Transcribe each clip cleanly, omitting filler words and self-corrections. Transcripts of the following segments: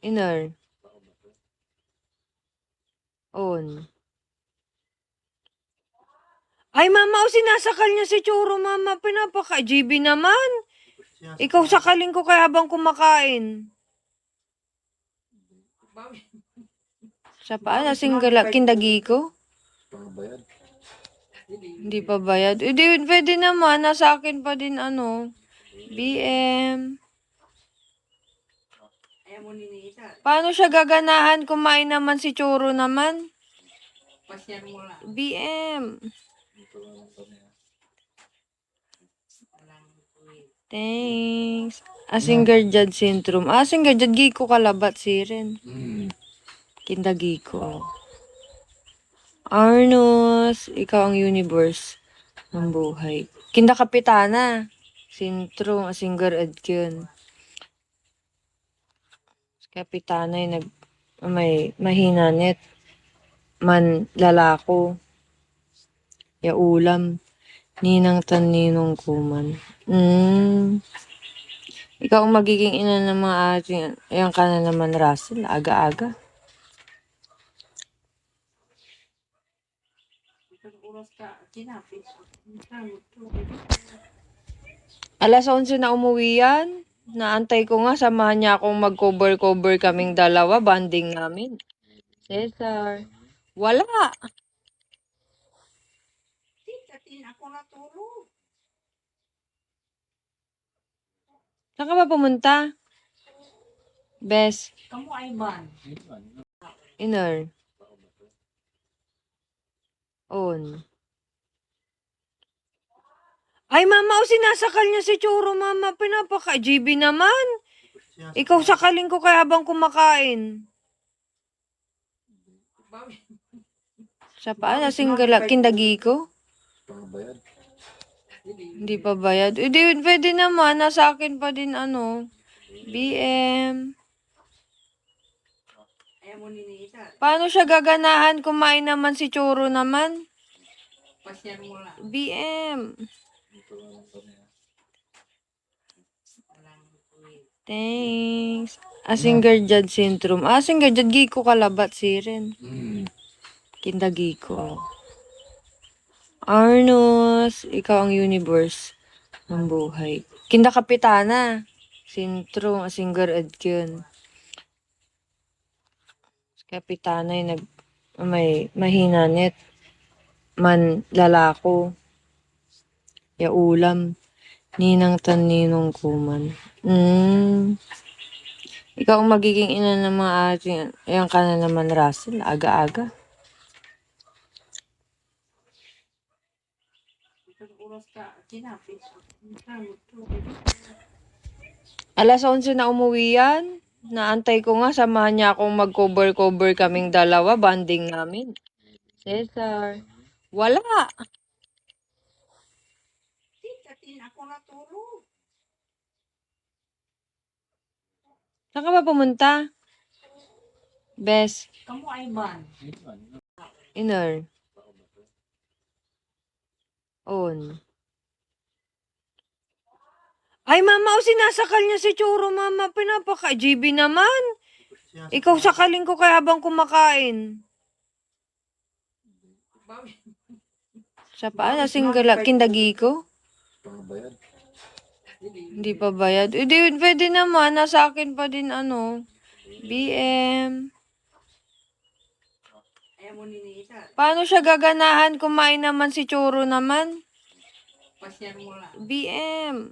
Inner. On. Ay, mama, o sinasakal niya si Choro, mama. Pinapaka-GB naman. Ikaw sakalin ko kaya habang kumakain. Sa paan? Asing kindagi ko? Hindi pa bayad. Hindi, pwede naman. Nasa akin pa din, BM. Paano siya gaganahan? Kumain naman si Choro naman. BM. Thanks. Asinger Jad syndrome. Asinger Jad giko kalabat siren. Kindagi ko. Arnos, ikaw ang universe ng buhay. Kinda kapitana. Sintro, asinger adkyun. Kapitana ay may mahinanit. Man lalako. Ya ulam. Ninang taninong kuman. Ikaw ang magiging ina ng mga ating. Ayan ka na naman, Russell. Aga-aga. Alas 11 na umuwi yan. Naantay ko nga, samahan niya akong mag-cover-cover kaming dalawa. Banding namin. Cesar. Wala. Ako natulog. Saan ka ba pumunta? Bes. Kamu ay ban. Inner. On. Ay, mama, o sinasakal niya si Choro, mama. Pinapaka-GB naman. Ikaw sakalin ko kaya habang kumakain. Sa paan? Asing kindagi ko? Hindi pa bayad. Hindi, pwede naman. Nasa akin pa din, BM. Paano siya gaganahan? Kumain naman si Choro naman. BM. Thanks. Asinger Jad syndrome. Asinger Jad giko kalabat siren. Kindagi ko. Arnos, ikaw ang universe ng buhay. Kinda kapitana. Sintro, asinger adkyun. Kapitana ay may mahinanit. Man lalako. Ya ulam. Ninang taninong kuman. Ikaw ang magiging ina ng mga ating. Ayan ka na naman, Russell. Aga-aga. Alas 11 na umuwi yan. Naantay ko nga, samahan niya akong mag-cover-cover kaming dalawa. Banding namin. Cesar. Wala. Ako natulog. Saan ka ba pumunta? Bes. Kamu ay ban. Inner. On. Ay, mama, o sinasakal niya si Choro, mama. Pinapaka-GB naman. Ikaw sakalin ko kaya habang kumakain. Sa paan? Asing kindagi ko? Hindi pa bayad. Hindi, pwede naman. Nasa akin pa din, BM. Paano siya gaganahan? Kumain naman si Choro naman. BM.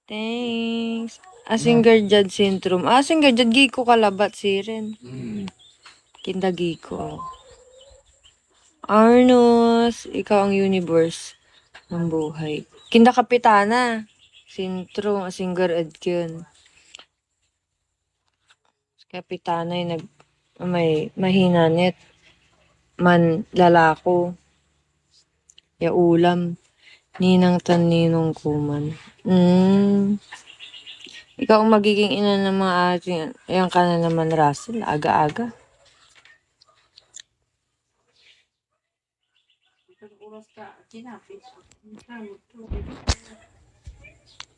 Thanks. Asinger Jad syndrome. Asinger Jad giko kalabat siren. Kindagi ko. Arnos, ikaw ang universe ng buhay. Kinda kapitana. Sintro, asinger adkyun. Kapitana ay may mahinanit. Man lalako. Ya ulam. Ninang taninong kuman. Ikaw ang magiging ina ng mga ating. Ayan ka na naman, Russell. Aga-aga.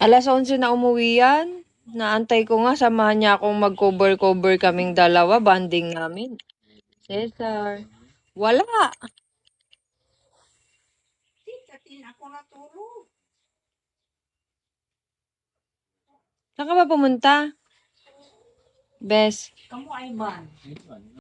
Alas 11 na umuwi yan. Naantay ko nga, samahan niya akong mag-cover-cover kaming dalawa, banding namin. Cesar. Wala. Tikatin ako natulog. Saan ka ba pumunta? Bes. Kamu ay man.